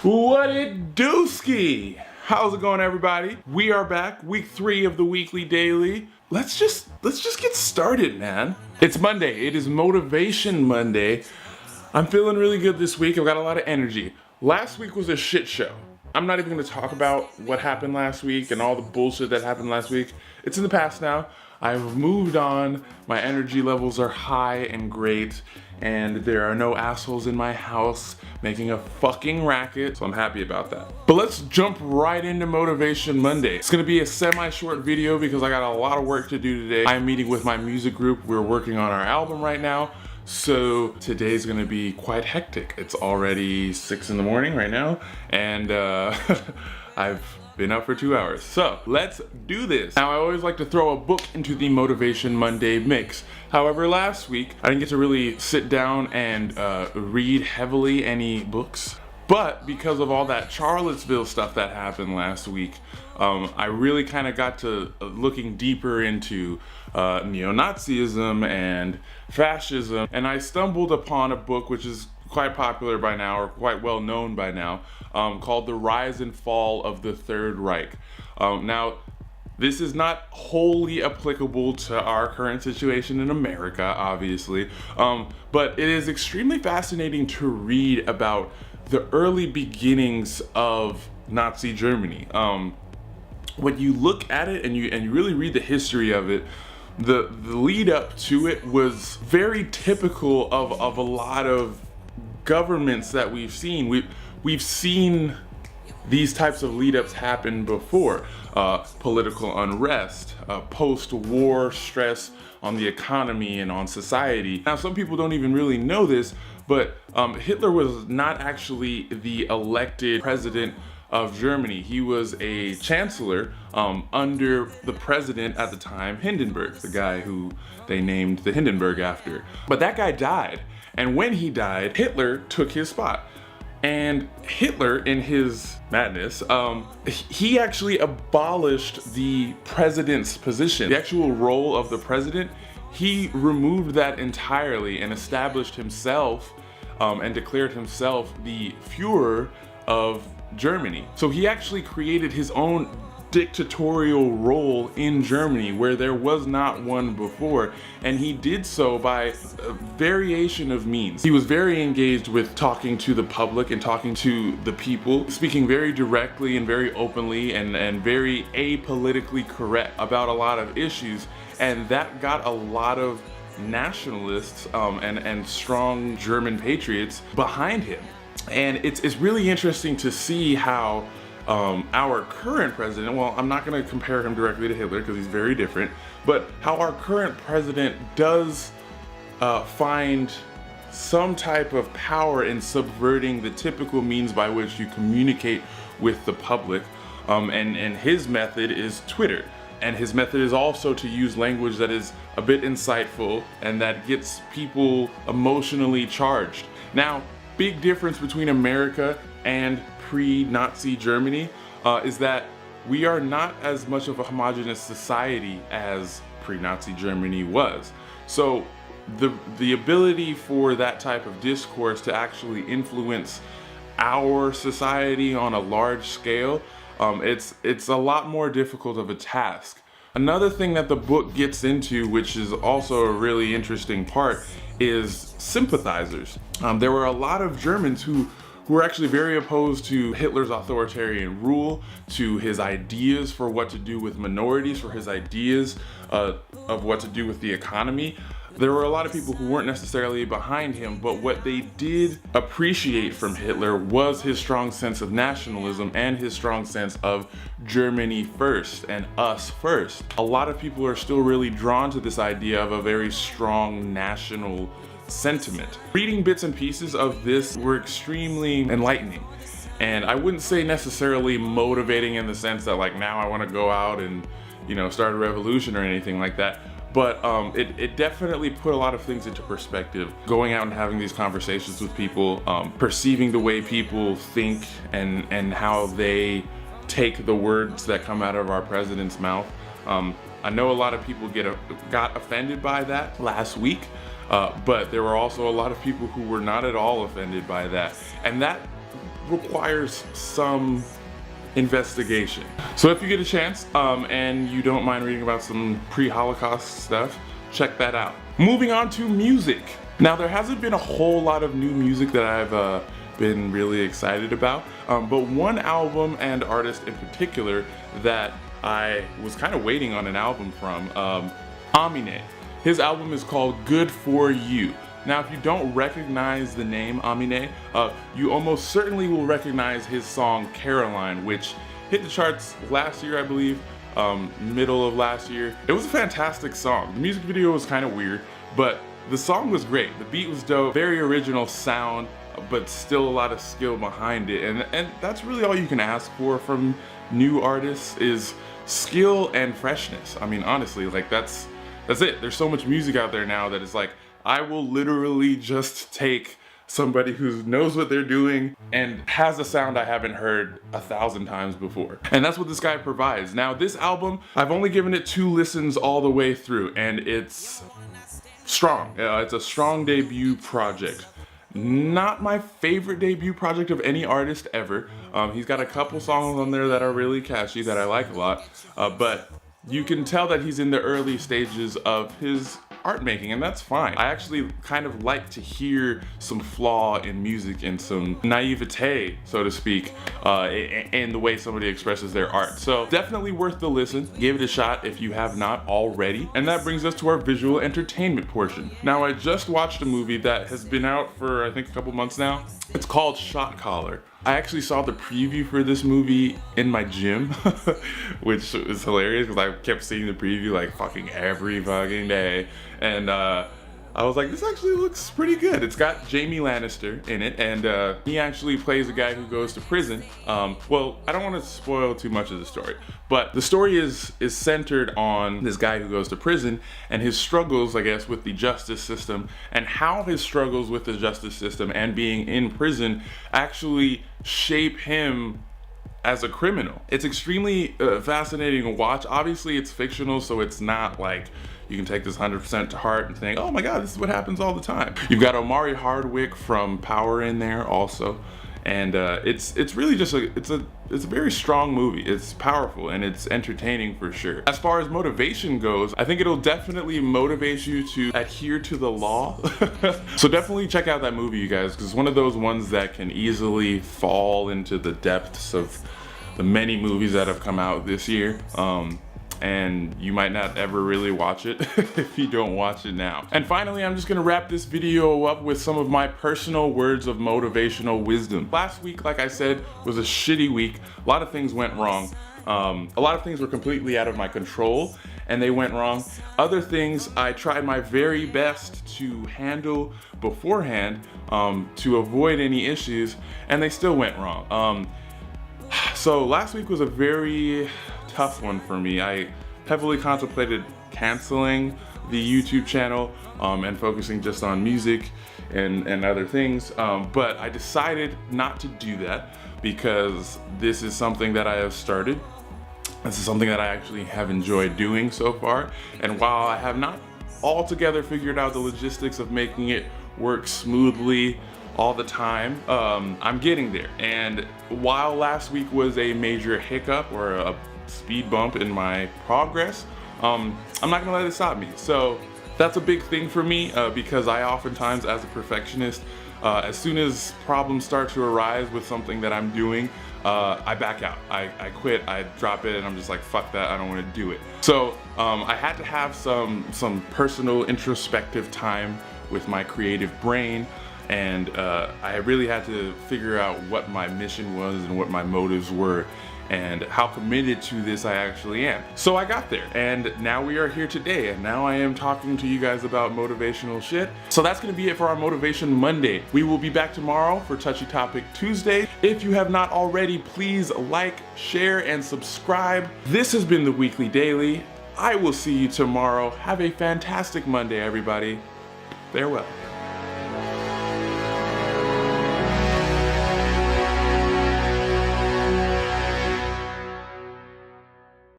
What it dooski? How's it going, everybody? We are back, week 3 of the weekly daily. Let's just get started, man. It's Monday. It is Motivation Monday. I'm feeling really good this week. I've got a lot of energy. Last week was a shit show. I'm not even gonna talk about what happened last week and all the bullshit that happened last week. It's in the past now. I've moved on. My energy levels are high and great, and there are no assholes in my house making a fucking racket, so I'm happy about that. But let's jump right into Motivation Monday. It's gonna be a semi-short video because I got a lot of work to do today. I'm meeting with my music group. We're working on our album right now, so today's gonna be quite hectic. It's already 6 in the morning right now, and I've been up for 2 hours. So let's do this. Now, I always like to throw a book into the Motivation Monday mix. However, last week, I didn't get to really sit down and read heavily any books. But because of all that Charlottesville stuff that happened last week, I really kind of got to looking deeper into neo-Nazism and fascism. And I stumbled upon a book which is quite popular by now, or quite well known by now, called The Rise and Fall of the Third Reich. Now, this is not wholly applicable to our current situation in America, obviously, but it is extremely fascinating to read about the early beginnings of Nazi Germany. When you look at it and you really read the history of it, the lead up to it was very typical of a lot of governments that we've seen. We've seen these types of lead-ups happen before. Political unrest, post-war stress on the economy and on society. Now, some people don't even really know this, but Hitler was not actually the elected president of Germany. He was a chancellor under the president at the time, Hindenburg, the guy who they named the Hindenburg after. But that guy died, and when he died, Hitler took his spot. And Hitler, in his madness, he actually abolished the president's position. The actual role of the president, he removed that entirely and established himself and declared himself the Führer of Germany. So he actually created his own dictatorial role in Germany where there was not one before, and he did so by a variation of means. He was very engaged with talking to the public and talking to the people, speaking very directly and very openly and very apolitically correct about a lot of issues, and that got a lot of nationalists and strong German patriots behind him. And it's really interesting to see how our current president, well, I'm not going to compare him directly to Hitler because he's very different, but how our current president does find some type of power in subverting the typical means by which you communicate with the public. And his method is Twitter. And his method is also to use language that is a bit insightful and that gets people emotionally charged. Now, big difference between America and pre-Nazi Germany is that we are not as much of a homogenous society as pre-Nazi Germany was. So the ability for that type of discourse to actually influence our society on a large scale, it's a lot more difficult of a task. Another thing that the book gets into, which is also a really interesting part, is sympathizers. There were a lot of Germans who were actually very opposed to Hitler's authoritarian rule, to his ideas for what to do with minorities, for his ideas of what to do with the economy. There were a lot of people who weren't necessarily behind him, but what they did appreciate from Hitler was his strong sense of nationalism and his strong sense of Germany first and us first. A lot of people are still really drawn to this idea of a very strong national sentiment. Reading bits and pieces of this were extremely enlightening. And I wouldn't say necessarily motivating in the sense that like now I want to go out and, you know, start a revolution or anything like that. But it definitely put a lot of things into perspective. Going out and having these conversations with people, perceiving the way people think and how they take the words that come out of our president's mouth. I know a lot of people got offended by that last week, but there were also a lot of people who were not at all offended by that. And requires some investigation. So if you get a chance and you don't mind reading about some pre-Holocaust stuff, check that out. Moving on to music. Now, there hasn't been a whole lot of new music that I've been really excited about, but one album and artist in particular that I was kind of waiting on an album from, Aminé. His album is called Good For You. Now, if you don't recognize the name Aminé, you almost certainly will recognize his song Caroline, which hit the charts last year, I believe, middle of last year. It was a fantastic song. The music video was kind of weird, but the song was great. The beat was dope, very original sound, but still a lot of skill behind it. And that's really all you can ask for from new artists is skill and freshness. I mean, honestly, like that's it. There's so much music out there now that it's like, I will literally just take somebody who knows what they're doing and has a sound I haven't heard 1,000 times before. And that's what this guy provides. Now, this album, I've only given it 2 listens all the way through, and it's strong. It's a strong debut project. Not my favorite debut project of any artist ever. He's got a couple songs on there that are really catchy that I like a lot, but you can tell that he's in the early stages of his art making, and that's fine. I actually kind of like to hear some flaw in music and some naivete, so to speak, in the way somebody expresses their art. So definitely worth the listen. Give it a shot if you have not already. And that brings us to our visual entertainment portion. Now, I just watched a movie that has been out for I think a couple months now. It's called Shot Caller. I actually saw the preview for this movie in my gym, which is hilarious because I kept seeing the preview like fucking every fucking day. And I was like, this actually looks pretty good. It's got Jamie Lannister in it, and he actually plays a guy who goes to prison. Well, I don't want to spoil too much of the story, but the story is centered on this guy who goes to prison and his struggles, I guess, with the justice system, and how his struggles with the justice system and being in prison actually shape him as a criminal. It's extremely fascinating to watch. Obviously, it's fictional, so it's not like you can take this 100% to heart and think, oh my god, this is what happens all the time. You've got Omari Hardwick from Power in there also, and it's really just it's a very strong movie. It's powerful and it's entertaining for sure. As far as motivation goes, I think it'll definitely motivate you to adhere to the law. So definitely check out that movie, you guys, because it's one of those ones that can easily fall into the depths of the many movies that have come out this year. And you might not ever really watch it if you don't watch it now. And finally, I'm just gonna wrap this video up with some of my personal words of motivational wisdom. Last week, like I said, was a shitty week. A lot of things went wrong. A lot of things were completely out of my control and they went wrong. Other things I tried my very best to handle beforehand to avoid any issues, and they still went wrong. So last week was a very tough one for me. I heavily contemplated canceling the YouTube channel and focusing just on music and other things, but I decided not to do that because this is something that I have started. This is something that I actually have enjoyed doing so far, and while I have not altogether figured out the logistics of making it work smoothly all the time, I'm getting there. And while last week was a major hiccup or a speed bump in my progress, I'm not gonna let it stop me. So that's a big thing for me because I oftentimes, as a perfectionist, as soon as problems start to arise with something that I'm doing, I back out. I quit, I drop it, and I'm just like, fuck that, I don't wanna do it. So I had to have some personal introspective time with my creative brain, and I really had to figure out what my mission was and what my motives were and how committed to this I actually am. So I got there, and now we are here today, and now I am talking to you guys about motivational shit. So that's gonna be it for our Motivation Monday. We will be back tomorrow for Touchy Topic Tuesday. If you have not already, please like, share, and subscribe. This has been the Weekly Daily. I will see you tomorrow. Have a fantastic Monday, everybody. Farewell.